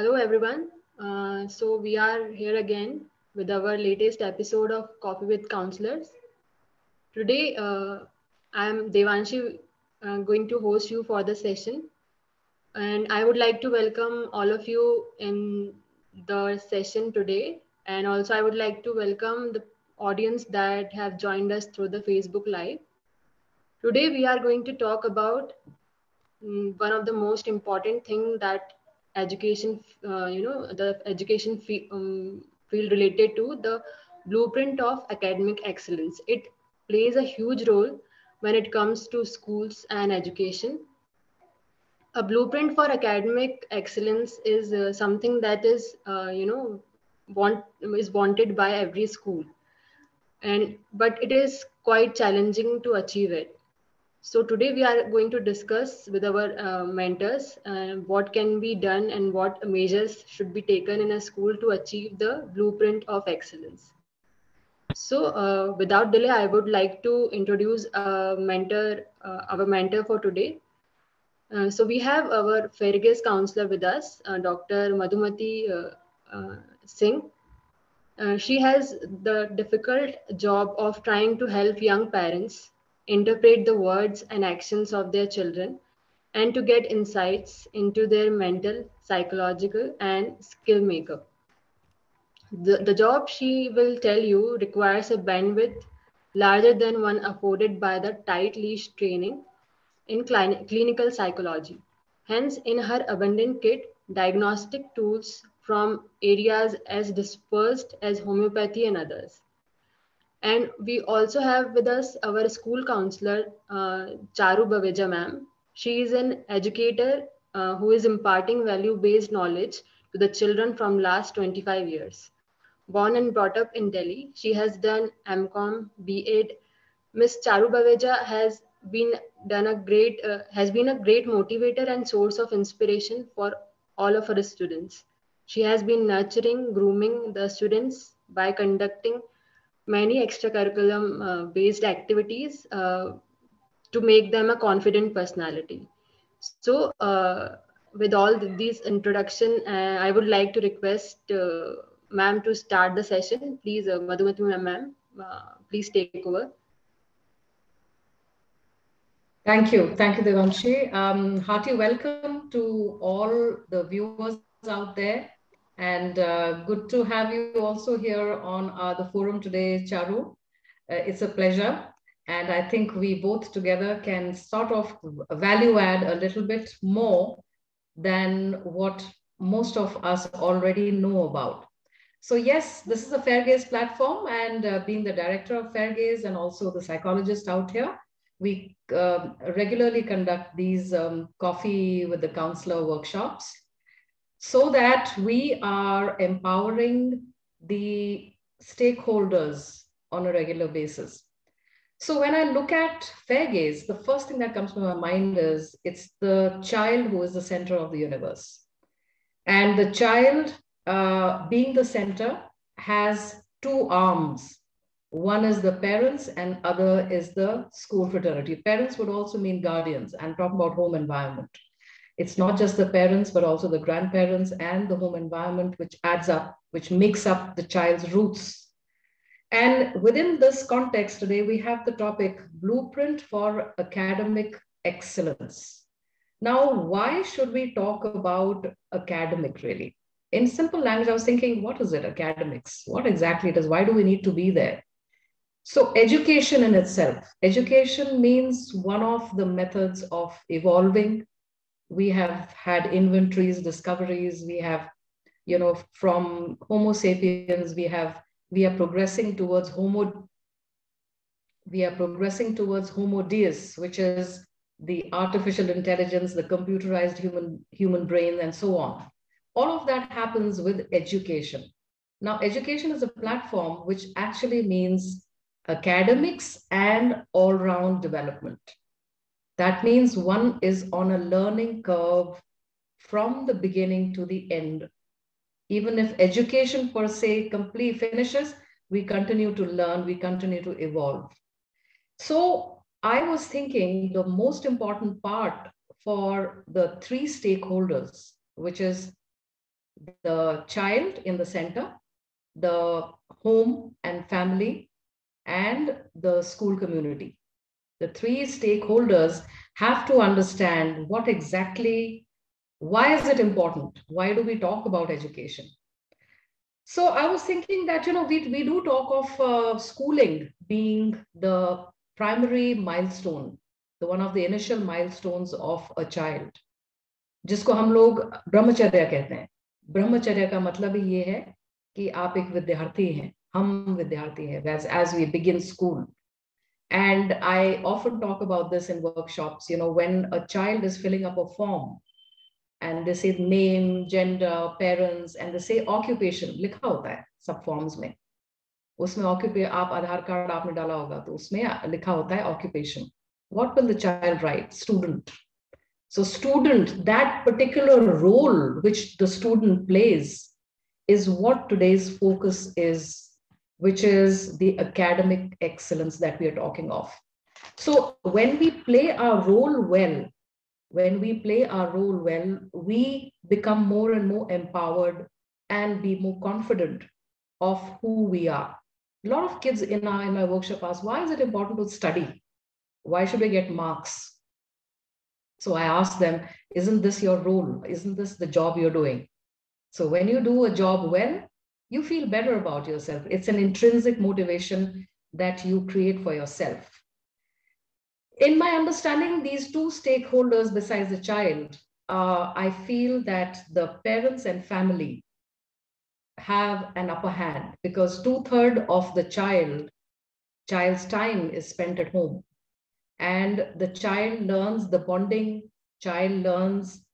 Hello, everyone. So, we are here again with our latest episode of Coffee with Counselors. Today, I am Devanshi going to host you for the session, and I would like to welcome all of you in the session today. And also, I would like to welcome the audience that have joined us through the Facebook Live. Today, we are going to talk about one of the most important thing that education the education field related to the blueprint of academic excellence. It plays a huge role when it comes to schools and education. A blueprint for academic excellence is something that is want is wanted by every school, and but it is quite challenging to achieve it. So today we are going to discuss with our mentors what can be done and what measures should be taken in a school to achieve the blueprint of excellence. So without delay, I would like to introduce our mentor for today. So we have our Fairgaze counselor with us, Dr. Madhumati Singh. She has the difficult job of trying to help young parents interpret the words and actions of their children and to get insights into their mental, psychological, and skill makeup. The job, she will tell you, requires a bandwidth larger than one afforded by the tight leash training in clinical psychology. Hence, in her abundant kit, diagnostic tools from areas as dispersed as homeopathy and others. And we also have with us our school counselor, Charu Baveja ma'am. She is an educator who is imparting value-based knowledge to the children from last 25 years. Born and brought up in Delhi, she has done MCom, B.Ed. Miss Charu Baveja been has been a great motivator and source of inspiration for all of her students. She has been nurturing, grooming the students by conducting many extracurriculum based activities to make them a confident personality. So, with all these introduction, I would like to request ma'am to start the session. Please, Madhumati ma'am, please take over. Thank you. Thank you, Devanshi. Hearty welcome to all the viewers out there. And good to have you also here on the forum today, Charu. It's a pleasure. And I think we both together can sort of value add a little bit more than what most of us already know about. So yes, this is a Fair Gaze platform, and being the director of Fair Gaze and also the psychologist out here, we regularly conduct these coffee with the counselor workshops so that we are empowering the stakeholders on a regular basis. So when I look at Fair Gaze, the first thing that comes to my mind is it's the child who is the center of the universe. And the child, being the center, has two arms. One is the parents and other is the school fraternity. Parents would also mean guardians, and talk about home environment. It's not just the parents, but also the grandparents and the home environment, which adds up, which makes up the child's roots. And within this context today, we have the topic Blueprint for Academic Excellence. Now, why should we talk about academic really? In simple language, I was thinking, what is it, academics? What exactly it is? Why do we need to be there? So education in itself. Education means one of the methods of evolving. We have had inventories, discoveries. We have, from Homo sapiens, we are progressing towards Homo Deus, which is the artificial intelligence, the computerized human brain, and so on. All of that happens with education. Now, education is a platform which actually means academics and all-round development. That means one is on a learning curve from the beginning to the end. Even if education per se complete finishes, we continue to learn, we continue to evolve. So I was thinking the most important part for the three stakeholders, which is the child in the center, the home and family, and the school community. The three stakeholders have to understand what exactly, why is it important? Why do we talk about education? So I was thinking that, we do talk of schooling being the primary milestone, the one of the initial milestones of a child, जिसको हम लोग ब्रह्मचर्य कहते हैं. ब्रह्मचर्य का मतलब ही ये है कि आप एक विद्यार्थी हैं, हम विद्यार्थी हैं, as we begin school. And I often talk about this in workshops, when a child is filling up a form and they say name, gender, parents, and they say occupation, लिखा होता है सब forms में. उसमें आप आधार card आपने डाला होगा तो उसमें लिखा होता है occupation. What will the child write? Student. So student, that particular role which the student plays is what today's focus is, which is the academic excellence that we are talking of. So when we play our role well, we become more and more empowered and be more confident of who we are. A lot of kids in my workshop ask, why is it important to study? Why should we get marks? So I ask them, isn't this your role? Isn't this the job you're doing? So when you do a job well, you feel better about yourself. It's an intrinsic motivation that you create for yourself. In my understanding, these two stakeholders besides the child, I feel that the parents and family have an upper hand because 2/3 of the child's time is spent at home. And the child learns the bonding, child learns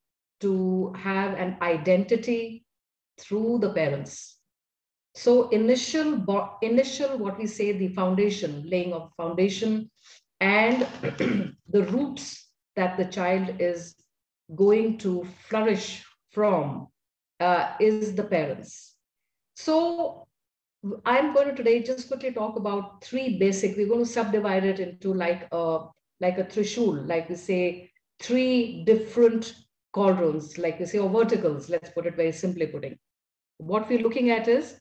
to have an identity through the parents. So initial, what we say, the foundation, laying of foundation and the roots that the child is going to flourish from is the parents. So I'm going to today just quickly talk about three basic, we're going to subdivide it into like a trishul, like we say, three different cauldrons, like we say, or verticals, let's put it very simply putting. What we're looking at is,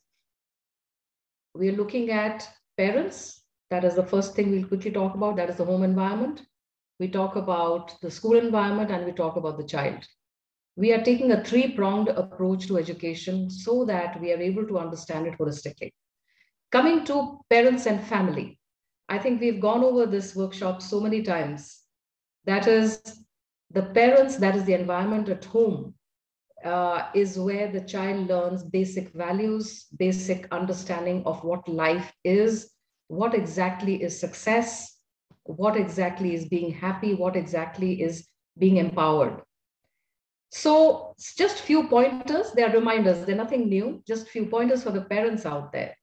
we're looking at parents. That is the first thing we'll quickly talk about. That is the home environment. We talk about the school environment and we talk about the child. We are taking a three-pronged approach to education so that we are able to understand it holistically. Coming to parents and family, I think we've gone over this workshop so many times. That is the parents, that is the environment at home, is where the child learns basic values, basic understanding of what life is, what exactly is success, what exactly is being happy, what exactly is being empowered. So just few pointers, they are reminders, they're nothing new, just few pointers for the parents out there.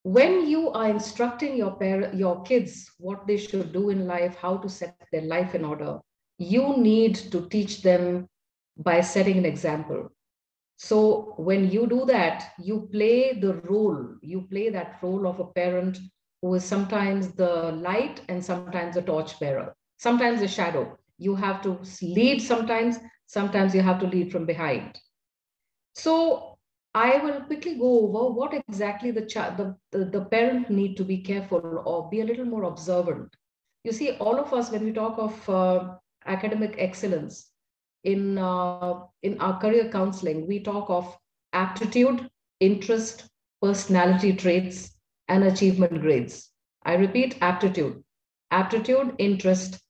When you are instructing your kids what they should do in life, how to set their life in order, you need to teach them by setting an example. So when you do that, you play that role of a parent who is sometimes the light and sometimes the torch bearer, sometimes the shadow. You have to lead sometimes you have to lead from behind. So I will quickly go over what exactly the parent need to be careful or be a little more observant. You see, all of us, when we talk of academic excellence in our career counseling, we talk of aptitude, interest, personality traits, and achievement grades. I repeat, aptitude, interest,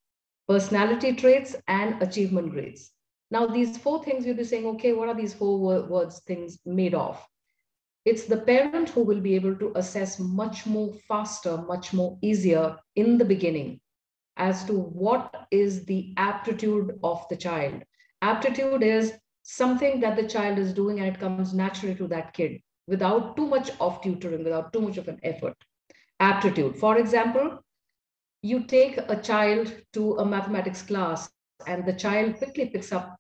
personality traits, and achievement grades. Now, these four things, you'll be saying, okay, what are these four things made of? It's the parent who will be able to assess much more faster, much more easier in the beginning as to what is the aptitude of the child. Aptitude is something that the child is doing and it comes naturally to that kid without too much of tutoring, without too much of an effort. Aptitude, for example, you take a child to a mathematics class and the child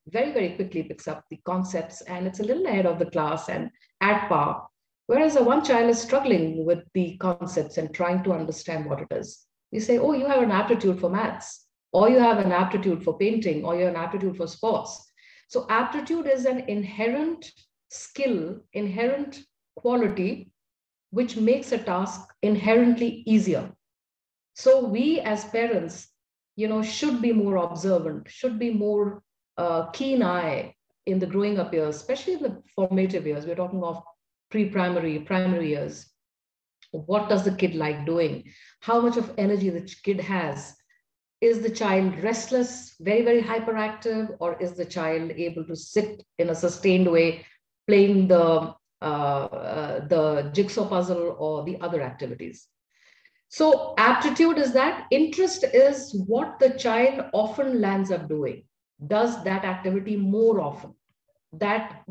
very, very quickly picks up the concepts and it's a little ahead of the class and at par. Whereas one child is struggling with the concepts and trying to understand what it is. You say, oh, you have an aptitude for maths, or you have an aptitude for painting, or you have an aptitude for sports. So aptitude is an inherent skill, inherent quality, which makes a task inherently easier. So we as parents, should be more observant, should be more keen eye in the growing up years, especially in the formative years. We're talking of pre-primary, primary years. What does the kid like doing? How much of energy the kid has? Is the child restless, very, very hyperactive, or is the child able to sit in a sustained way, playing the jigsaw puzzle or the other activities? So aptitude is that. Interest is what the child often lands up doing, does that activity more often. That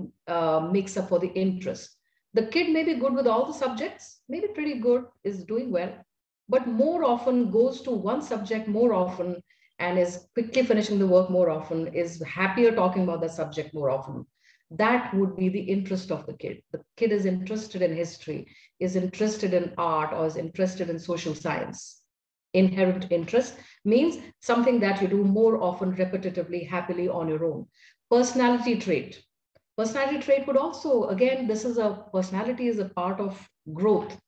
makes up for the interest. The kid may be good with all the subjects, maybe pretty good, is doing well, but more often goes to one subject more often and is quickly finishing the work more often, is happier talking about the subject more often. That would be the interest of the kid. The kid is interested in history, is interested in art, or is interested in social science. Inherent interest means something that you do more often, repetitively, happily on your own. Personality trait. Personality trait would also, again, personality is a part of growth.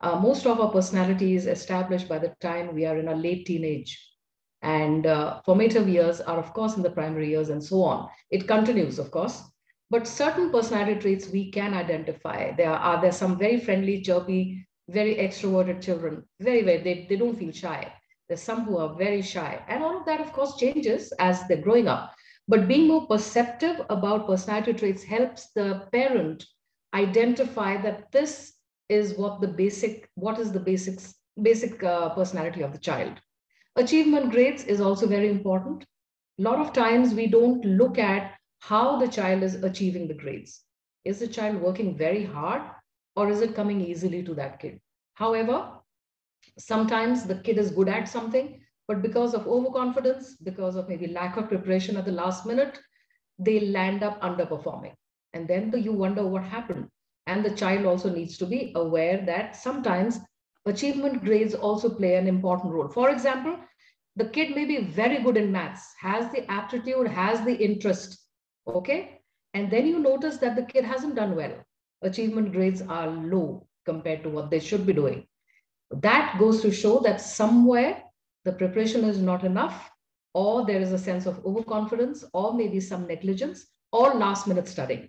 Most of our personality is established by the time we are in our late teenage. And formative years are, of course, in the primary years and so on. It continues, of course. But certain personality traits we can identify. There's some very friendly, chirpy, very extroverted children. They don't feel shy. There's some who are very shy. And all of that, of course, changes as they're growing up. But being more perceptive about personality traits helps the parent identify that this is what is the basic personality of the child. Achievement grades is also very important. A lot of times we don't look at how the child is achieving the grades. Is the child working very hard, or is it coming easily to that kid? However, sometimes the kid is good at something, but because of overconfidence, because of maybe lack of preparation at the last minute, they land up underperforming. And then you wonder what happened. And the child also needs to be aware that sometimes achievement grades also play an important role. For example, the kid may be very good in maths, has the aptitude, has the interest, okay? And then you notice that the kid hasn't done well. Achievement grades are low compared to what they should be doing. That goes to show that somewhere the preparation is not enough, or there is a sense of overconfidence, or maybe some negligence, or last minute studying.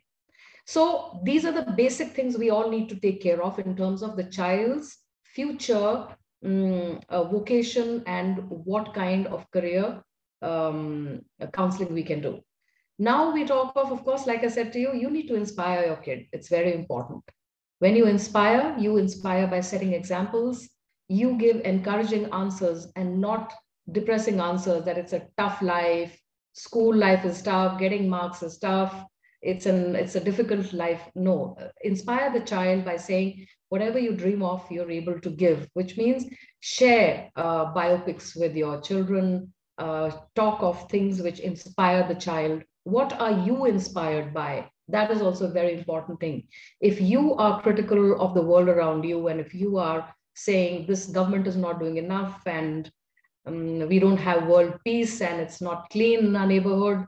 So these are the basic things we all need to take care of in terms of the child's future vocation and what kind of career counseling we can do. Now we talk of course, like I said to you, you need to inspire your kid. It's very important. When you inspire by setting examples. You give encouraging answers and not depressing answers that it's a tough life, school life is tough, getting marks is tough, it's a difficult life. No, inspire the child by saying whatever you dream of, you're able to give, which means share biopics with your children, talk of things which inspire the child. What are you inspired by? That is also a very important thing. If you are critical of the world around you, and if you are saying this government is not doing enough, and we don't have world peace, and it's not clean in our neighborhood,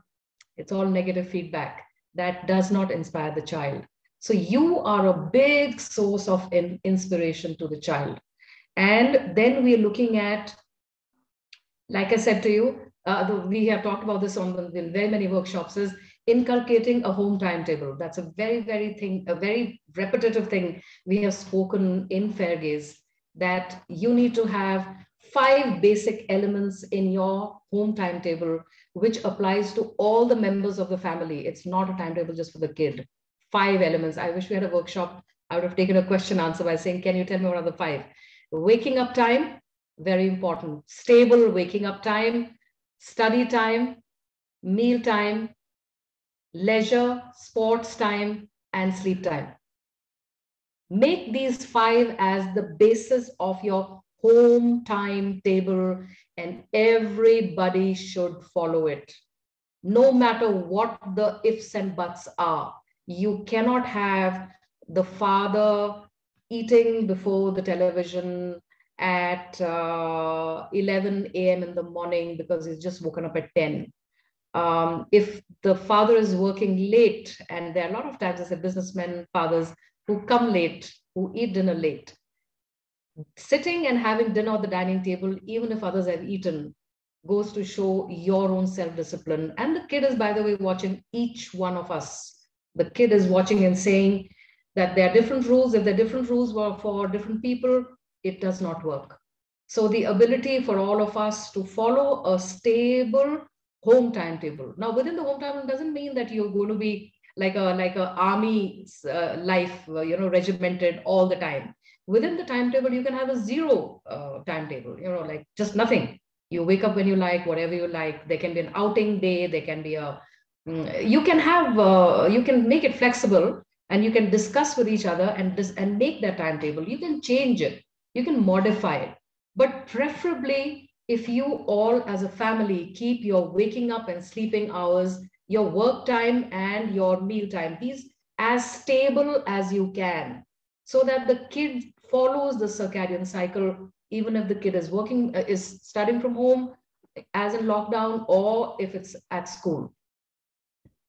it's all negative feedback. That does not inspire the child. So you are a big source of inspiration to the child. And then we're looking at, like I said to you, we have talked about this in very many workshops, is inculcating a home timetable. That's a very repetitive thing we have spoken in Fairgaze, that you need to have 5 basic elements in your home timetable, which applies to all the members of the family. It's not a timetable just for the kid. 5 elements. I wish we had a workshop. I would have taken a question answer by saying, can you tell me what are the 5? Waking up time, very important. Stable waking up time, study time, meal time, leisure, sports time, and sleep time. Make these 5 as the basis of your home timetable, and everybody should follow it. No matter what the ifs and buts are. You cannot have the father eating before the television at 11 a.m. in the morning because he's just woken up at 10. If the father is working late, and there are a lot of times as a businessmen, fathers who come late, who eat dinner late, sitting and having dinner at the dining table, even if others have eaten, goes to show your own self-discipline. And the kid is, by the way, watching each one of us. The kid is watching and saying that there are different rules. If there are different rules for different people, it does not work. So the ability for all of us to follow a stable home timetable. Now, within the home timetable doesn't mean that you're going to be like a army life, regimented all the time. Within the timetable, you can have a zero timetable, like just nothing. You wake up when you like, whatever you like. There can be an outing day. There can be you can make it flexible, and you can discuss with each other and make that timetable. You can change it. You can modify it. But preferably, if you all as a family keep your waking up and sleeping hours, your work time and your meal time, these as stable as you can, so that the kid follows the circadian cycle, even if the kid is working, is studying from home, as in lockdown, or if it's at school.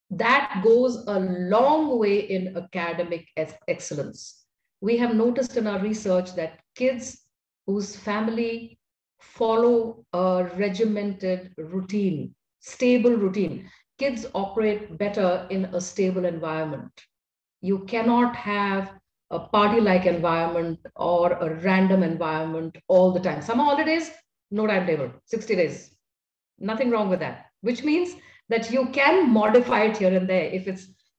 That goes a long way in academic excellence. We have noticed in our research that kids whose family follow a regimented routine, stable routine, kids operate better in a stable environment. You cannot have a party-like environment or a random environment all the time. Summer holidays, no timetable, 60 days. Nothing wrong with that, which means that you can modify it here and there.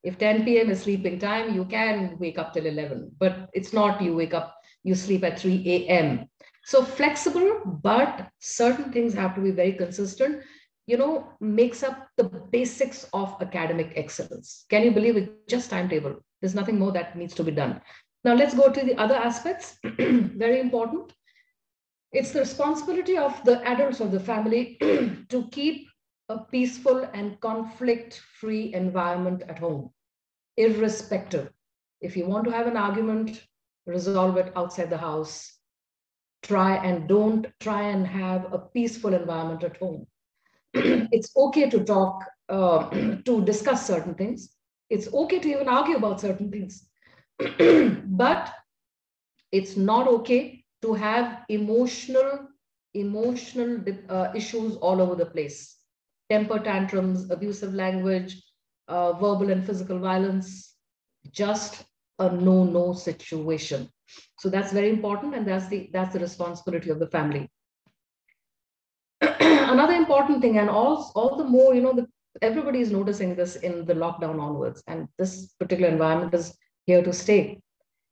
If 10 p.m. is sleeping time, you can wake up till 11, but it's not you wake up, you sleep at 3 a.m. So flexible, but certain things have to be very consistent, makes up the basics of academic excellence. Can you believe it? Just timetable. There's nothing more that needs to be done. Now let's go to the other aspects. Very important. It's the responsibility of the adults of the family to keep a peaceful and conflict-free environment at home, irrespective. If you want to have an argument, resolve it outside the house. Don't try and have a peaceful environment at home. It's okay to talk, to discuss certain things. It's okay to even argue about certain things. But it's not okay to have emotional issues all over the place. Temper tantrums, abusive language, verbal and physical violence, just a no situation. So that's very important, and that's the responsibility of the family. Another important thing, and all the more, everybody is noticing this in the lockdown onwards, and this particular environment is here to stay,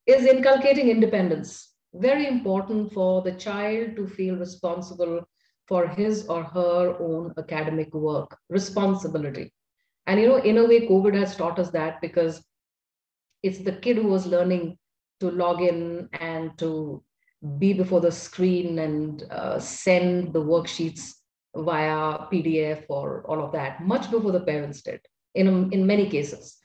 is inculcating independence. Very important for the child to feel responsible for his or her own academic work, responsibility. And, in a way, COVID has taught us that, because it's the kid who was learning to log in and to be before the screen and send the worksheets via PDF or all of that, much before the parents did, in many cases.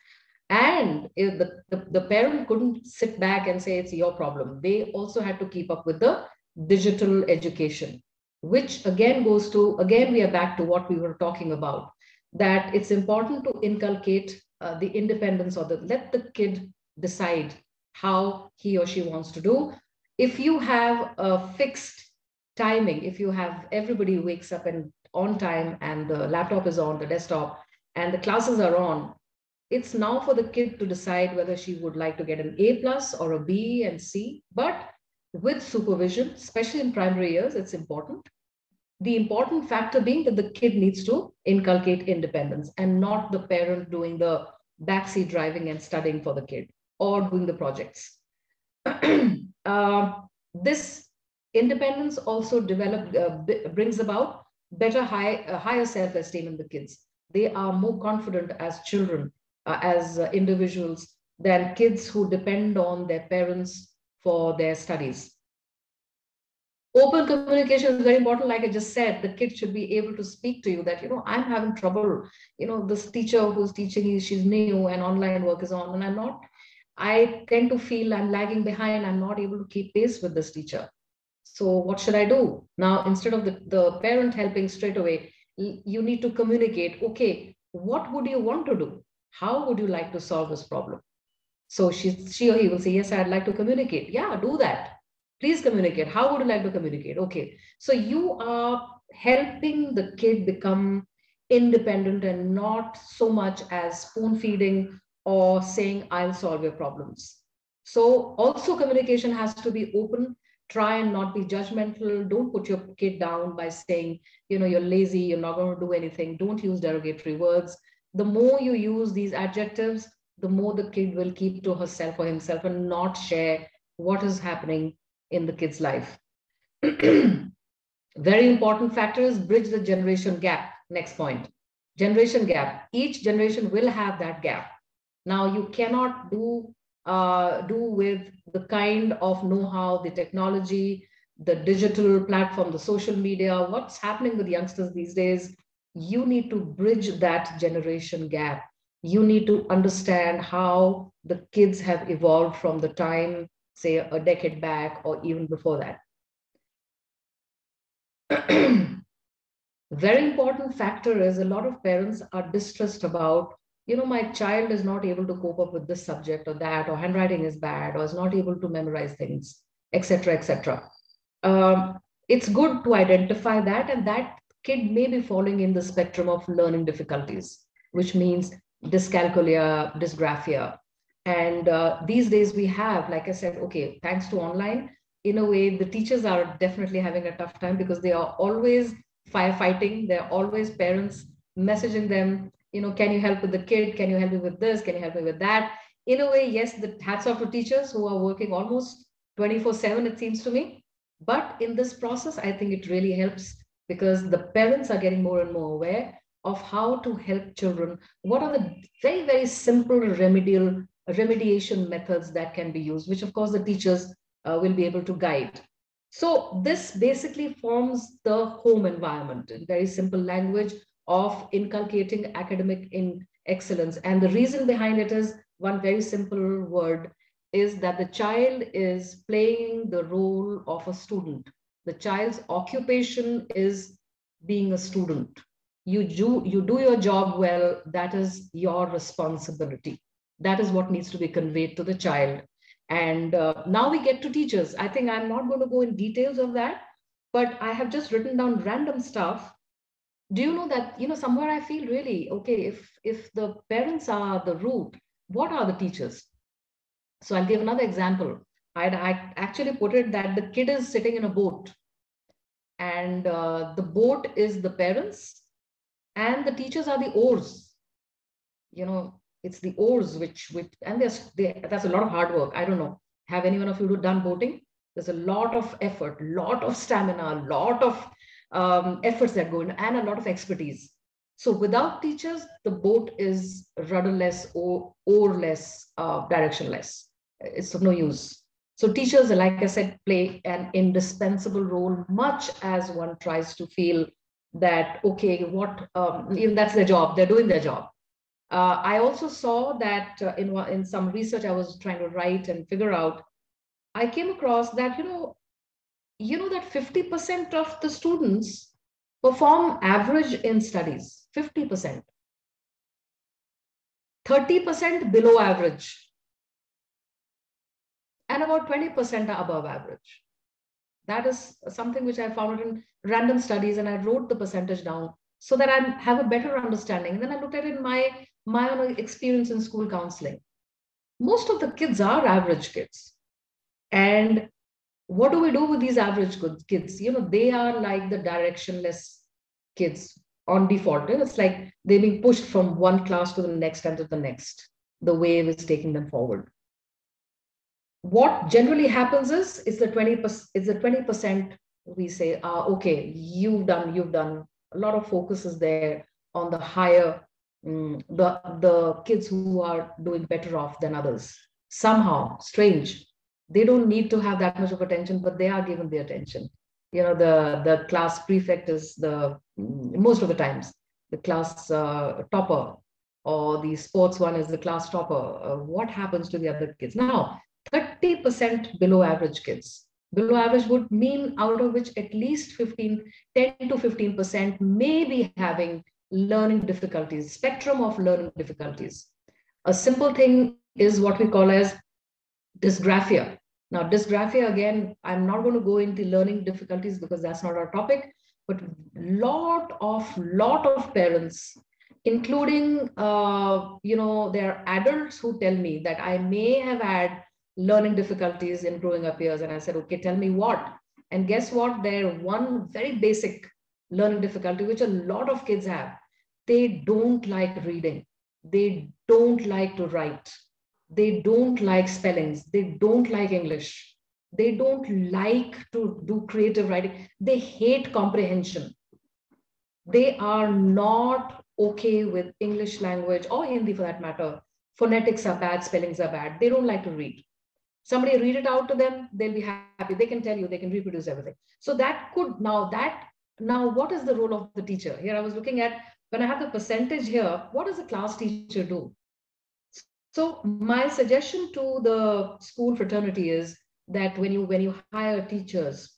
And if the parent couldn't sit back and say, it's your problem. They also had to keep up with the digital education, which again we are back to what we were talking about, that it's important to inculcate the independence, or let the kid decide how he or she wants to do. If you have a fixed timing, if you have everybody wakes up and on time, and the laptop is on, the desktop, and the classes are on, it's now for the kid to decide whether she would like to get an A+ or a B and C, but with supervision, especially in primary years, it's important. The important factor being that the kid needs to inculcate independence, and not the parent doing the backseat driving and studying for the kid or doing the projects. This independence also brings about higher self-esteem in the kids. They are more confident as children, as individuals, than kids who depend on their parents for their studies. Open communication is very important. Like I just said, the kid should be able to speak to you that, I'm having trouble. This teacher who's teaching, she's new and online work is on, and I tend to feel I'm lagging behind. I'm not able to keep pace with this teacher. So what should I do? Now, instead of the parent helping straight away, You need to communicate, okay, what would you want to do? How would you like to solve this problem? So she or he will say, yes, I'd like to communicate. Yeah, do that. Please communicate. How would you like to communicate? Okay. So you are helping the kid become independent and not so much as spoon feeding or saying, I'll solve your problems. So also communication has to be open. Try and not be judgmental. Don't put your kid down by saying, you're lazy, you're not going to do anything. Don't use derogatory words. The more you use these adjectives, the more the kid will keep to herself or himself and not share what is happening in the kid's life. Very important factor is bridge the generation gap. Next point, generation gap. Each generation will have that gap. Now you cannot do with the kind of know-how, the technology, the digital platform, the social media, what's happening with youngsters these days. You need to bridge that generation gap. You need to understand how the kids have evolved from the time, say, a decade back or even before that. Very important factor is a lot of parents are distressed about, my child is not able to cope up with this subject or that, or handwriting is bad, or is not able to memorize things, etc., etc. It's good to identify that, and that kid may be falling in the spectrum of learning difficulties, which means dyscalculia, dysgraphia. And these days we have, like I said, okay, thanks to online, in a way, the teachers are definitely having a tough time because they are always firefighting. There are always parents messaging them, can you help with the kid? Can you help me with this? Can you help me with that? In a way, yes, the hats off to teachers who are working almost 24/7, it seems to me. But in this process, I think it really helps because the parents are getting more and more aware of how to help children. What are the very, very simple remediation methods that can be used, which of course the teachers will be able to guide. So this basically forms the home environment in very simple language of inculcating academic excellence. And the reason behind it is one very simple word is that the child is playing the role of a student. The child's occupation is being a student. You do your job well, that is your responsibility. That is what needs to be conveyed to the child. And now we get to teachers. I think I'm not going to go in details of that, but I have just written down random stuff. Do you know that, somewhere I feel really, okay, if the parents are the root, what are the teachers? So I'll give another example. I actually put it that the kid is sitting in a boat and the boat is the parents and the teachers are the oars. It's the oars and that's a lot of hard work. I don't know. Have any one of you done boating? There's a lot of effort, lot of stamina, a lot of efforts that go in and a lot of expertise. So without teachers, the boat is rudderless or oarless, directionless. It's of no use. So teachers, like I said, play an indispensable role, much as one tries to feel that, okay, that's their job. They're doing their job. I also saw that in some research I was trying to write and figure out, I came across that, that 50% of the students perform average in studies, 50%. 30% below average. And about 20% are above average. That is something which I found in random studies, and I wrote the percentage down so that I have a better understanding. And then I looked at it in my own experience in school counseling. Most of the kids are average kids. And what do we do with these average kids? They are like the directionless kids on default. It's like they're being pushed from one class to the next and to the next. The wave is taking them forward. What generally happens is the 20% we say, okay, you've done. A lot of focus is there on the higher, the kids who are doing better off than others. Somehow, strange. They don't need to have that much of attention, but they are given the attention. The class prefect is most of the times, the class topper, or the sports one is the class topper. What happens to the other kids? Now, 30% below average kids. Below average would mean out of which at least 10 to 15% may be having learning difficulties, spectrum of learning difficulties. A simple thing is what we call as dysgraphia. Now, dysgraphia, again, I'm not going to go into learning difficulties because that's not our topic, but lot of parents, including, there are adults who tell me that I may have had learning difficulties in growing up years. And I said, okay, tell me what? And guess what? They're one very basic learning difficulty, which a lot of kids have. They don't like reading. They don't like to write. They don't like spellings. They don't like English. They don't like to do creative writing. They hate comprehension. They are not okay with English language or Hindi for that matter. Phonetics are bad, spellings are bad. They don't like to read. Somebody read it out to them, they'll be happy. They can tell you, they can reproduce everything. So now what is the role of the teacher? Here I was looking at, when I have the percentage here, what does a class teacher do? So my suggestion to the school fraternity is that when you hire teachers,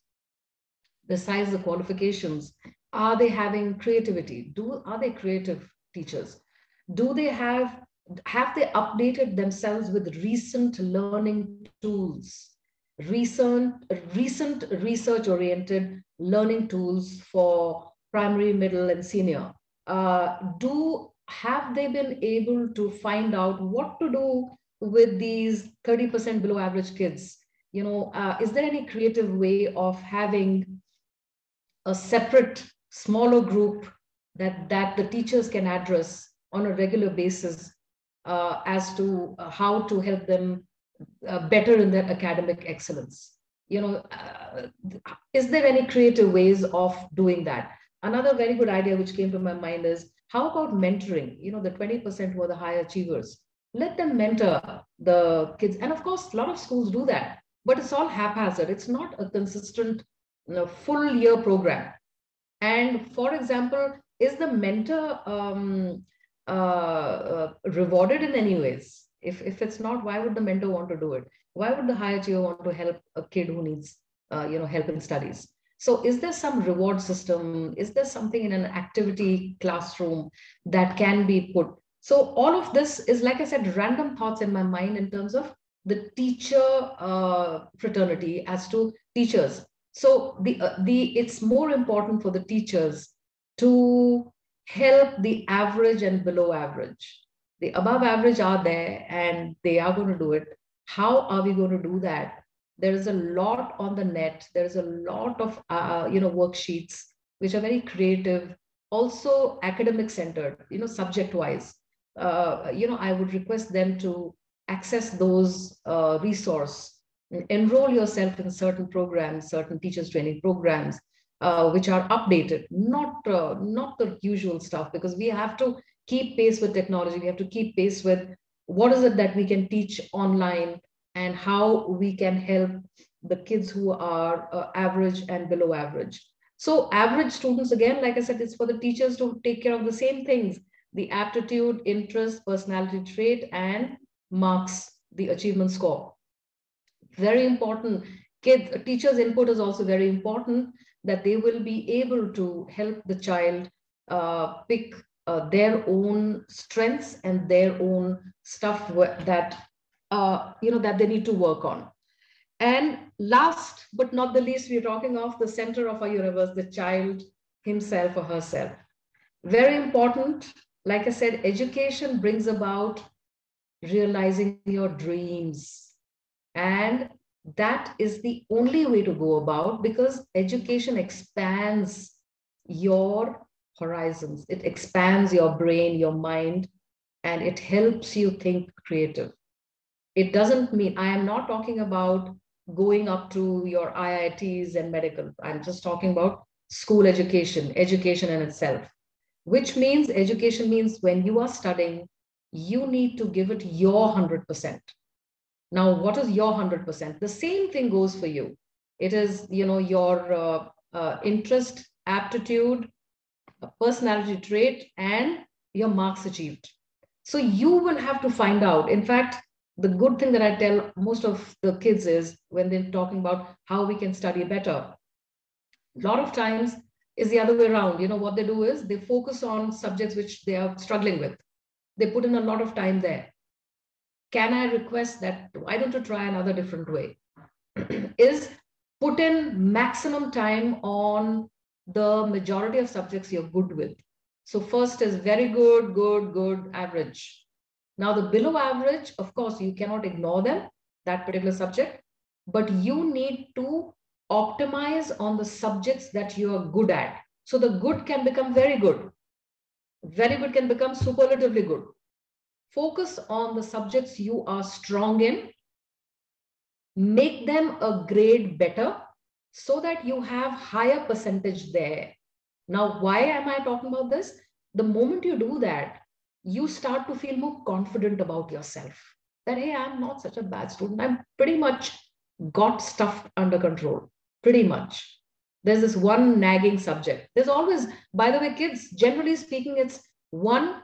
besides the qualifications, are they having creativity? Are they creative teachers? Do they have they updated themselves with recent learning tools, recent research-oriented learning tools for primary, middle, and senior? Have they been able to find out what to do with these 30% below average kids? Is there any creative way of having a separate, smaller group that the teachers can address on a regular basis as to how to help them better in their academic excellence? Is there any creative ways of doing that? Another very good idea which came to my mind is, how about mentoring? The 20% who are the high achievers. Let them mentor the kids. And of course, a lot of schools do that, but it's all haphazard. It's not a consistent full year program. And for example, is the mentor rewarded in any ways? If it's not, why would the mentor want to do it? Why would the high achiever want to help a kid who needs help in studies? So is there some reward system? Is there something in an activity classroom that can be put? So all of this is, like I said, random thoughts in my mind in terms of the teacher fraternity as to teachers. So it's more important for the teachers to help the average and below average. The above average are there and they are going to do it. How are we going to do that? There is a lot on the net. There is a lot of worksheets which are very creative, also academic centered, subject wise. I would request them to access those resources, enroll yourself in certain programs, certain teachers training programs, which are updated, not the usual stuff, because we have to keep pace with technology. We have to keep pace with what is it that we can teach online and how we can help the kids who are average and below average. So average students, again, like I said, it's for the teachers to take care of the same things: the aptitude, interest, personality trait, and marks, the achievement score. Very important. Teachers' input is also very important, that they will be able to help the child pick their own strengths and their own stuff that that they need to work on. And last but not the least, we're talking of the center of our universe, the child himself or herself. Very important. Like I said, education brings about realizing your dreams. And that is the only way to go about, because education expands your horizons. It expands your brain, your mind, and it helps you think creative. It doesn't mean, I am not talking about going up to your IITs and medical. I'm just talking about school education in itself, which means education means when you are studying, you need to give it your 100%. Now, what is your 100%? The same thing goes for you. It is, your interest, aptitude, personality trait, and your marks achieved. So you will have to find out. In fact, The good thing that I tell most of the kids is when they're talking about how we can study better, a lot of times is the other way around. You know, what they do is they focus on subjects which they are struggling with. They put in a lot of time there. Can I request that, why don't you try another different way? Is put in maximum time on the majority of subjects you're good with. So first is very good, good, good, average. Now the below average, of course, you cannot ignore them, that particular subject, but you need to optimize on the subjects that you are good at. So the good can become very good. Very good can become superlatively good. Focus on the subjects you are strong in, make them a grade better so that you have higher percentage there. Now, why am I talking about this? The moment you do that, you start to feel more confident about yourself. That, hey, I'm not such a bad student. I'm pretty much got stuff under control. Pretty much. There's this one nagging subject. There's always, by the way, kids, generally speaking, it's one.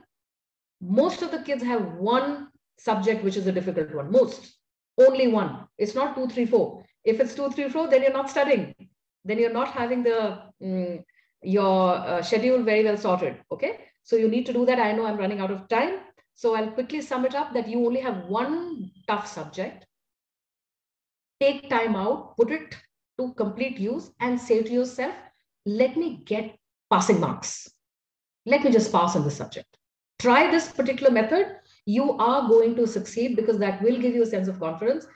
Most of the kids have one subject which is a difficult one. Most. Only one. It's not 2, 3, 4. If it's 2, 3, 4, then you're not studying. Then you're not having your schedule very well sorted. Okay. So you need to do that. I know I'm running out of time. So I'll quickly sum it up that you only have one tough subject. Take time out, put it to complete use and say to yourself, let me get passing marks. Let me just pass on the subject. Try this particular method. You are going to succeed because that will give you a sense of confidence.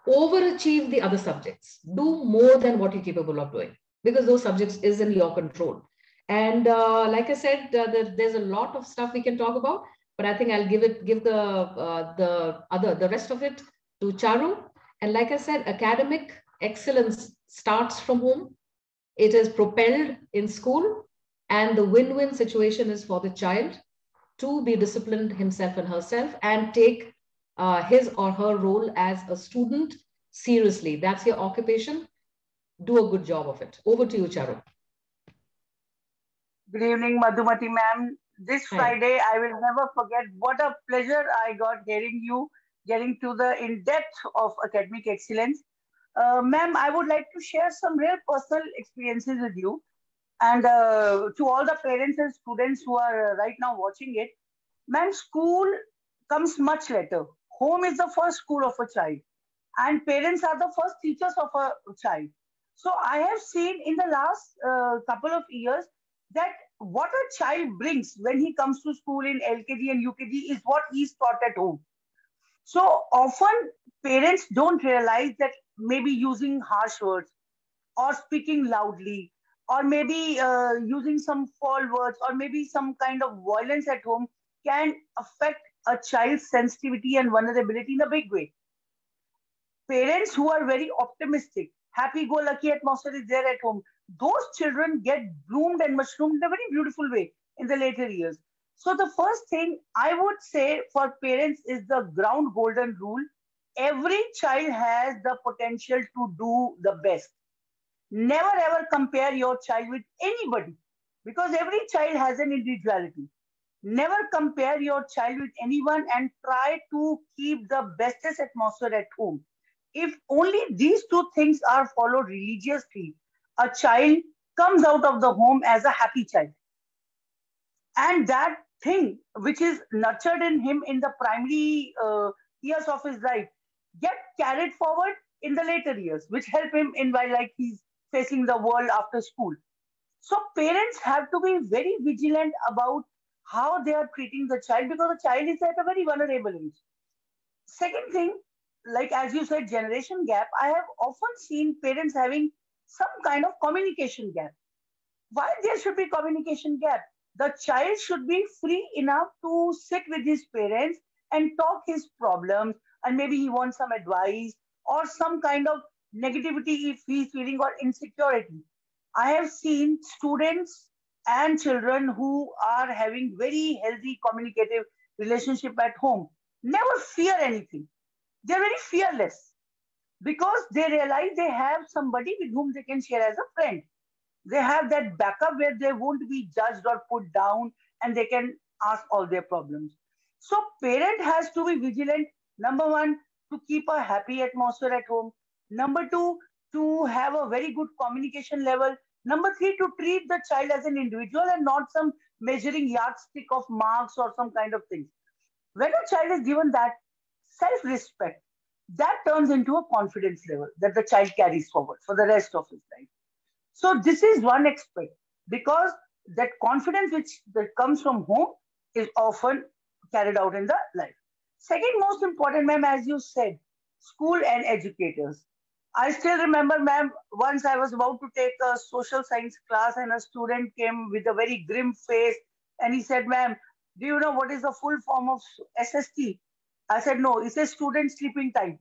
Overachieve the other subjects. Do more than what you're capable of doing because those subjects is in your control. And like I said, there's a lot of stuff we can talk about, but I think I'll give the rest of it to Charu. And like I said, academic excellence starts from home. It is propelled in school, and the win-win situation is for the child to be disciplined himself and herself and take his or her role as a student seriously. That's your occupation. Do a good job of it. Over to you, Charu. Good evening, Madhumati ma'am. This Friday, I will never forget what a pleasure I got hearing you getting to the in-depth of academic excellence. Ma'am, I would like to share some real personal experiences with you. And to all the parents and students who are right now watching it, ma'am, school comes much later. Home is the first school of a child, and parents are the first teachers of a child. So I have seen in the last couple of years that what a child brings when he comes to school in LKG and UKG is what he's taught at home. So often parents don't realize that maybe using harsh words or speaking loudly or maybe using some foul words or maybe some kind of violence at home can affect a child's sensitivity and vulnerability in a big way. Parents who are very optimistic, happy-go-lucky atmosphere is there at home, those children get bloomed and mushroomed in a very beautiful way in the later years. So the first thing I would say for parents is the ground golden rule. Every child has the potential to do the best. Never ever compare your child with anybody because every child has an individuality. Never compare your child with anyone and try to keep the bestest atmosphere at home. If only these two things are followed religiously, a child comes out of the home as a happy child. And that thing which is nurtured in him in the primary years of his life get carried forward in the later years, which help him in while like he's facing the world after school. So parents have to be very vigilant about how they are treating the child because the child is at a very vulnerable age. Second thing, like as you said, generation gap, I have often seen parents having some kind of communication gap. Why there should be communication gap? The child should be free enough to sit with his parents and talk his problems, and maybe he wants some advice or some kind of negativity if he's feeling or insecurity. I have seen students and children who are having very healthy communicative relationship at home never fear anything. They're very fearless because they realize they have somebody with whom they can share as a friend. They have that backup where they won't be judged or put down and they can ask all their problems. So parent has to be vigilant. Number one, to keep a happy atmosphere at home. Number two, to have a very good communication level. Number three, to treat the child as an individual and not some measuring yardstick of marks or some kind of things. When a child is given that self-respect, that turns into a confidence level that the child carries forward for the rest of his life. So this is one aspect, because that confidence that comes from home is often carried out in the life. Second most important, ma'am, as you said, school and educators. I still remember, ma'am, once I was about to take a social science class and a student came with a very grim face and he said, ma'am, do you know what is the full form of SST? I said, no, it says student sleeping time.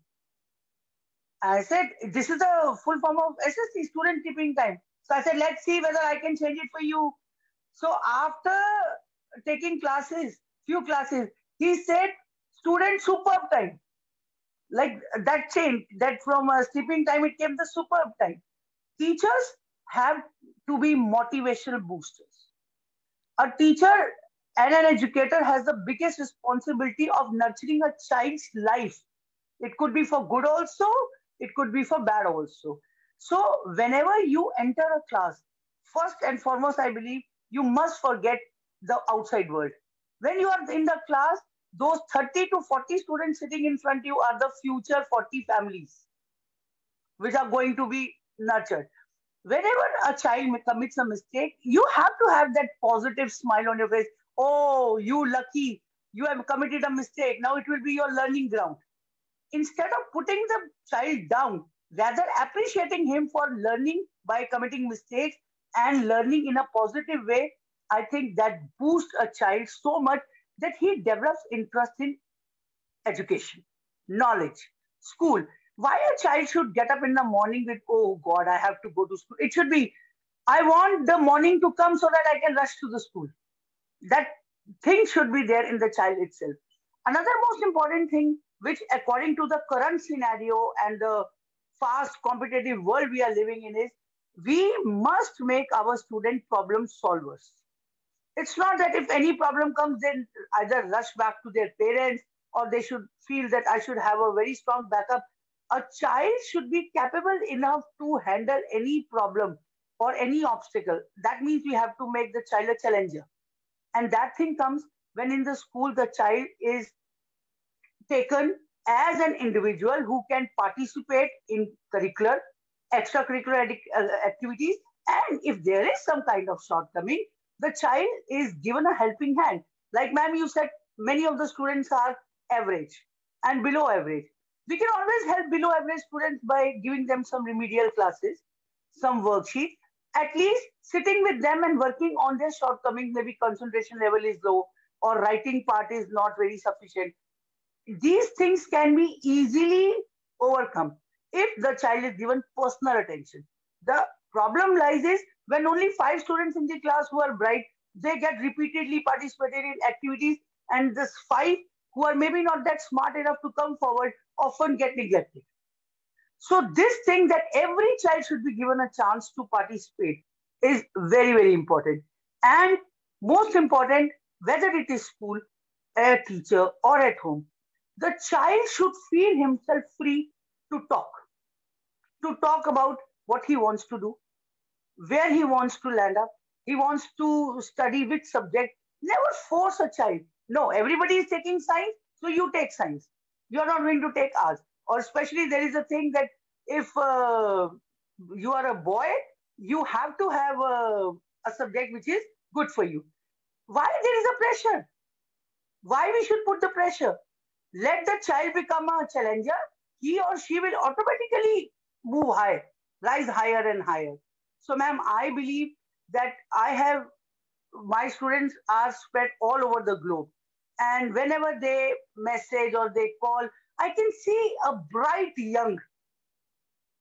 I said, this is the full form of SST, student sleeping time. So I said, let's see whether I can change it for you. So after taking few classes, he said, student superb time. Like that changed, that from sleeping time, it came the superb time. Teachers have to be motivational boosters. A teacher and an educator has the biggest responsibility of nurturing a child's life. It could be for good also, it could be for bad also. So whenever you enter a class, first and foremost, I believe you must forget the outside world. When you are in the class, those 30 to 40 students sitting in front of you are the future 40 families which are going to be nurtured. Whenever a child commits a mistake, you have to have that positive smile on your face. Oh, you lucky, you have committed a mistake. Now it will be your learning ground. Instead of putting the child down, rather appreciating him for learning by committing mistakes and learning in a positive way, I think that boosts a child so much that he develops interest in education, knowledge, school. Why a child should get up in the morning with, oh God, I have to go to school. It should be, I want the morning to come so that I can rush to the school. That thing should be there in the child itself. Another most important thing, which according to the current scenario and the fast competitive world we are living in, is we must make our student problem solvers. It's not that if any problem comes, then either rush back to their parents or they should feel that I should have a very strong backup. A child should be capable enough to handle any problem or any obstacle. That means we have to make the child a challenger. And that thing comes when in the school the child is taken as an individual who can participate in curricular, extracurricular activities. And if there is some kind of shortcoming, the child is given a helping hand. Like ma'am, you said many of the students are average and below average. We can always help below average students by giving them some remedial classes, some worksheets, at least sitting with them and working on their shortcomings. Maybe concentration level is low or writing part is not very sufficient. These things can be easily overcome if the child is given personal attention. The problem lies is when only 5 students in the class who are bright, they get repeatedly participated in activities, and this 5 who are maybe not that smart enough to come forward often get neglected. So this thing that every child should be given a chance to participate is very, very important. And most important, whether it is school, a teacher or at home, the child should feel himself free to talk about what he wants to do, where he wants to land up, he wants to study which subject. Never force a child. No, everybody is taking science, so you take science. You're not going to take arts. Or especially there is a thing that if you are a boy, you have to have a subject which is good for you. Why there is a pressure? Why we should put the pressure? Let the child become a challenger. He or she will automatically move high, rise higher and higher. So ma'am, I believe that my students are spread all over the globe. And whenever they message or they call, I can see a bright young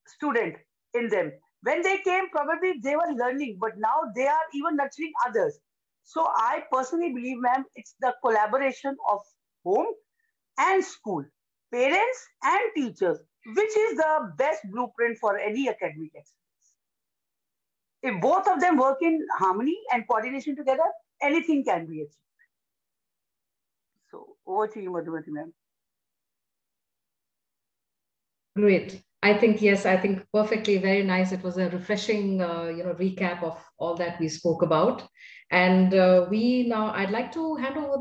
student in them. When they came, probably they were learning, but now they are even nurturing others. So I personally believe, ma'am, it's the collaboration of home and school, parents and teachers, which is the best blueprint for any academic excellence. If both of them work in harmony and coordination together, anything can be achieved. So over to you, Madhumati ma'am. Great. I think, yes, I think perfectly, very nice. It was a refreshing, recap of all that we spoke about. And I'd like to hand over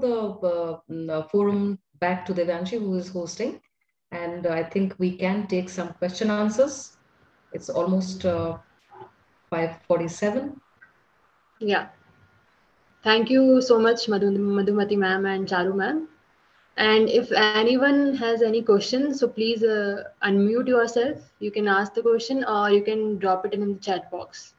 the forum back to Devanshi, who is hosting. And I think we can take some question answers. It's almost 5:47. Yeah. Thank you so much, Madhumati ma'am and Charu ma'am. And if anyone has any questions, so please unmute yourself. You can ask the question or you can drop it in the chat box.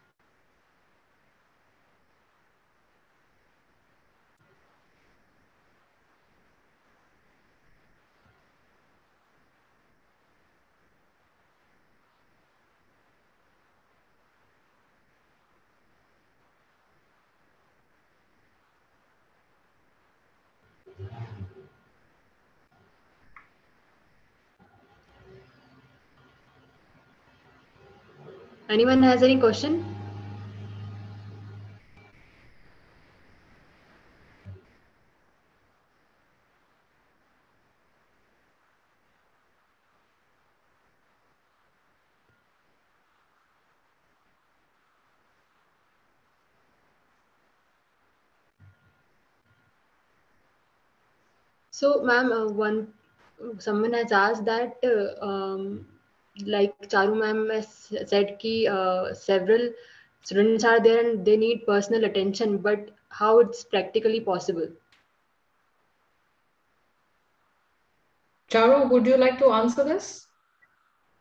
Anyone has any question? So, ma'am, someone has asked that, like Charu ma'am has said, ki several students are there and they need personal attention, but how it's practically possible? Charu, would you like to answer this?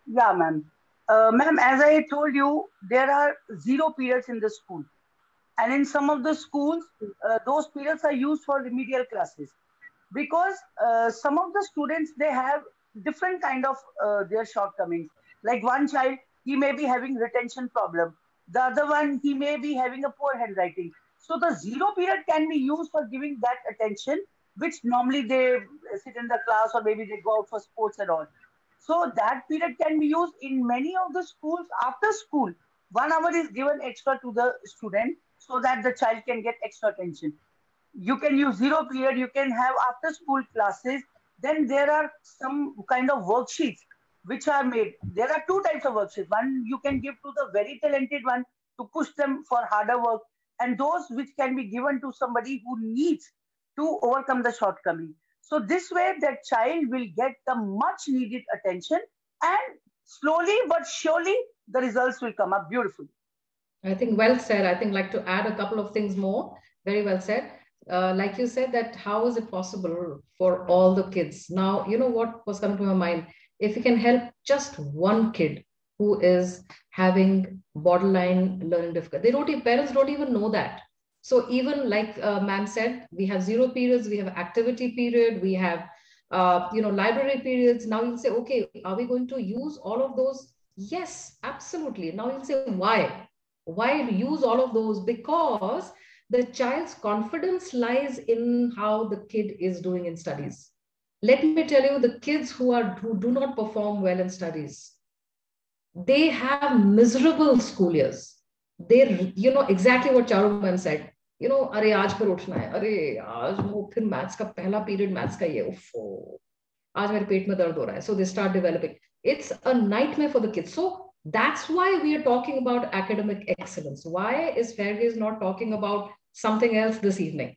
Yeah, ma'am. Ma'am, as I told you, there are 0 periods in the school. And in some of the schools, those periods are used for remedial classes. Because some of the students, they have different kind of their shortcomings. Like one child, he may be having retention problem. The other one, he may be having a poor handwriting. So the 0 period can be used for giving that attention, which normally they sit in the class or maybe they go out for sports and all. So that period can be used in many of the schools after school. 1 hour is given extra to the student so that the child can get extra attention. You can use 0 period, you can have after school classes. Then there are some kind of worksheets which are made. There are two types of worksheets. One you can give to the very talented one to push them for harder work, and those which can be given to somebody who needs to overcome the shortcoming. So this way that child will get the much needed attention, and slowly but surely the results will come up beautifully. I think well said. I think like to add a couple of things more. Very well said. Like you said, that how is it possible for all the kids? Now, you know what was coming to my mind? If we can help just one kid who is having borderline learning difficulty, parents don't even know that. So even like ma'am said, we have 0 periods, we have activity period, we have library periods. Now you'll say, okay, are we going to use all of those? Yes, absolutely. Now you'll say, why? Why use all of those? Because the child's confidence lies in how the kid is doing in studies. Let me tell you, the kids who do not perform well in studies, they have miserable school years. They, exactly what Charu ma'am said. अरे आज फिर उठना है, अरे आज वो फिर maths का पहला पीरियड मैथ्स का ये उफ आज मेरे पेट में दर्द हो रहा है. So they start developing. It's a nightmare for the kids. So that's why we are talking about academic excellence. Why is Fairgaze not talking about something else this evening?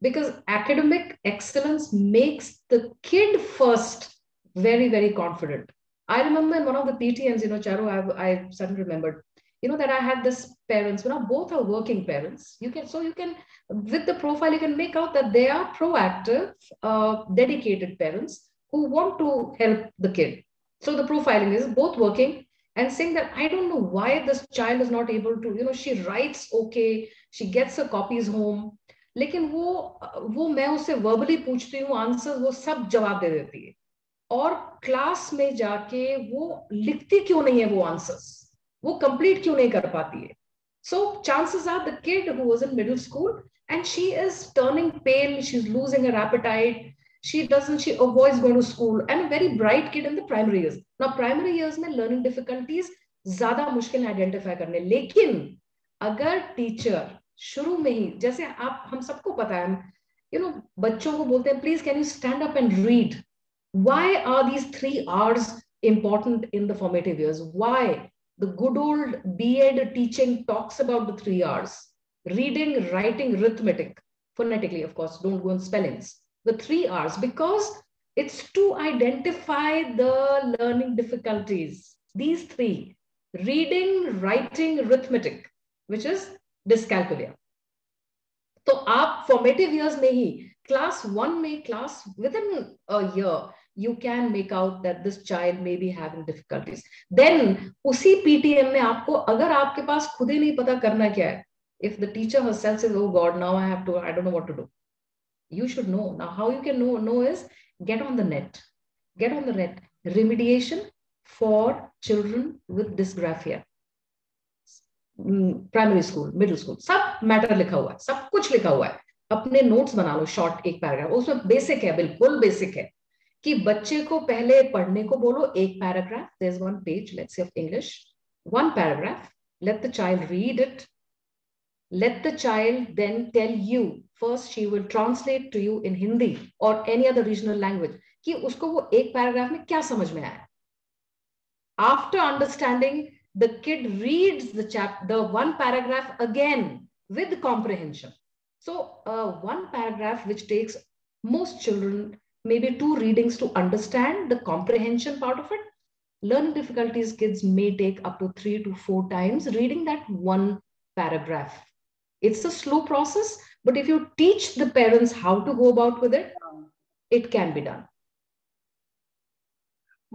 Because academic excellence makes the kid first very, very confident. I remember in one of the PTMs, Charu, I suddenly remembered, that I had this parents, both are working parents. You can, with the profile, you can make out that they are proactive, dedicated parents who want to help the kid. So the profiling is both working and saying that I don't know why this child is not able to, she writes okay, she gets her copies home, लेकिन वो मैं उससे verbally पूछती हूँ, answer वो सब जवाब दे देती है, और क्लास में जाके वो लिखती क्यों नहीं है वो आंसर्स, वो कंप्लीट क्यों नहीं कर पाती है. So chances are the kid who was in middle school and she is turning pale, she's losing her appetite, she avoids going to school, and a very bright kid in the primary years. Now primary years में learning difficulties ज्यादा मुश्किल identify करने, लेकिन अगर teacher शुरू में ही, जैसे आप हम सबको पता है, बच्चों को बोलते हैं please can you stand up and read. Why are these 3 hours important in the formative years. Why? The good old B.Ed teaching talks about the 3 R's: reading, writing, arithmetic, phonetically, of course, don't go on spellings. The 3 R's, because it's to identify the learning difficulties. These 3: reading, writing, arithmetic, which is dyscalculia. So आप formative years में ही class 1 में, class within a year, you can make out that this child may be having difficulties. Then उसी PTM में आपको, अगर आपके पास खुद ही नहीं पता करना क्या है, if the teacher herself says, oh God, now I don't know what to do, you should know. Now how you can know is get on the net. Get on the net. Remediation for children with dysgraphia. Primary school, middle school, सब matter लिखा हुआ है, सब कुछ लिखा हुआ है. अपने नोट्स बना लो, शॉर्ट 1 पैराग्राफ. उसमें बेसिक है, बिल्कुल बेसिक है कि बच्चे को पहले पढ़ने को बोलो 1 paragraph. There is 1 page, let's say of English, 1 paragraph. Let the child read it. Let the child then tell you. First, she will translate to you in Hindi or any other regional language कि उसको वो 1 paragraph में क्या समझ में आया. After understanding, the kid reads the 1 paragraph again with comprehension. So 1 paragraph which takes most children maybe 2 readings to understand the comprehension part of it. Learning difficulties kids may take up to 3 to 4 times reading that 1 paragraph. It's a slow process, but if you teach the parents how to go about with it, it can be done.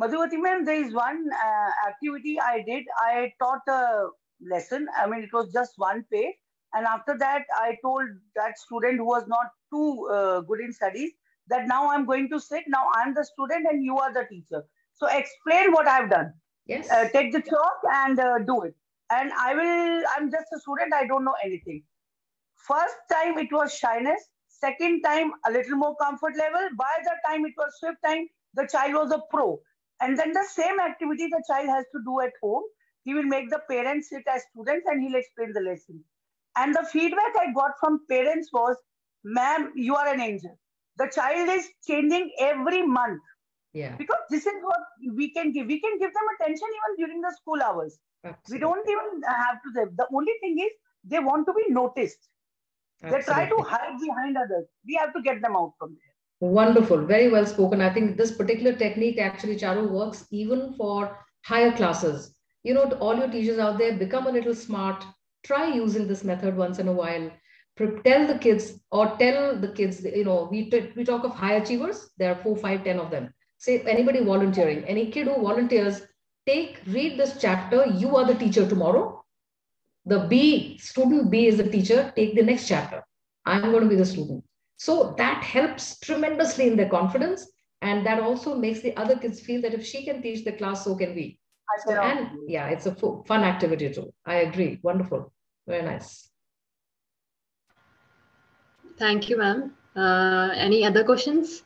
Madhuvati ma'am, there is one activity I did. I taught a lesson. I mean, it was just 1 page. And after that, I told that student who was not too good in studies that now I'm going to sit. Now I'm the student and you are the teacher. So explain what I've done. Yes. Take the chalk and do it. And I'm just a student. I don't know anything. First time it was shyness. Second time, a little more comfort level. By the time it was 5th time, the child was a pro. And then the same activity the child has to do at home. He will make the parents sit as students and he'll explain the lesson. And the feedback I got from parents was, ma'am, you are an angel. The child is changing every month. Yeah. Because this is what we can give. We can give them attention even during the school hours. Absolutely. We don't even have to. The only thing is they want to be noticed. Absolutely. They try to hide behind others. We have to get them out from there. Wonderful. Very well spoken. I think this particular technique actually, Charu, works even for higher classes. You know, to all your teachers out there, become a little smart. Try using this method once in a while. Tell the kids, you know, we talk of high achievers. There are 4, 5, 10 of them. Say anybody volunteering, any kid who volunteers, read this chapter. You are the teacher tomorrow. Student B is the teacher. Take the next chapter. I'm going to be the student. So that helps tremendously in their confidence. And that also makes the other kids feel that if she can teach the class, so can we. And yeah, it's a fun activity too. I agree. Wonderful. Very nice. Thank you, ma'am. Any other questions?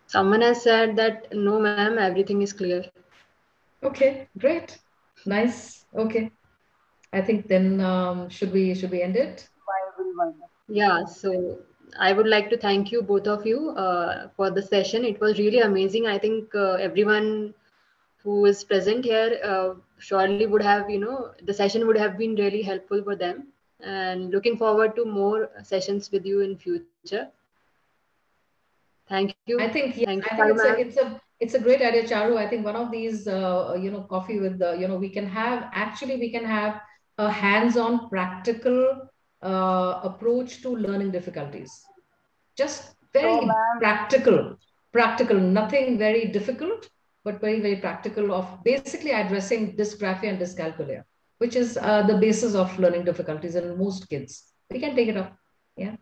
Someone has said that, no, ma'am, everything is clear. Okay, great. Nice. Okay. I think then should we end it? Yeah, so I would like to thank you, both of you, for the session. It was really amazing. I think everyone who is present here surely would have, you know, the session would have been really helpful for them. And looking forward to more sessions with you in future. Thank you. I think, yeah, it's a great idea, Charu. I think one of these, you know, coffee with the, you know, we can have a hands-on practical approach to learning difficulties. Just very practical, nothing very difficult, but very, very practical of basically addressing dysgraphia and dyscalculia, which is the basis of learning difficulties in most kids. We can take it up. Yeah,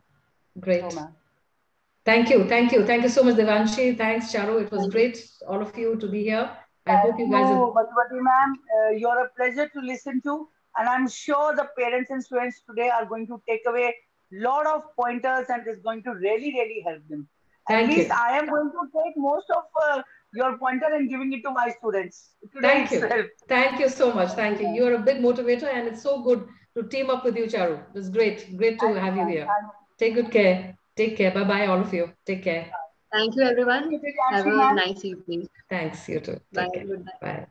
great. Thank you so much, Devanshi. Thanks, Charu. It was great, all of you, to be here. I hope you guys. Madhuvati ma'am, you're a pleasure to listen to, and I'm sure the parents and students today are going to take away a lot of pointers, and it's going to really, really help them. At least I am going to take most of your pointer and giving it to my students. Thank you. Thank you so much. Thank you. You're a big motivator, and it's so good to team up with you, Charu. It's great to have you here. Take good care. Take care. Bye-bye, all of you. Take care. Thank you, everyone. Thank you, Have Divyanshi a ma'am. nice evening. Thanks, you too. Bye. Take care. Good night. Bye.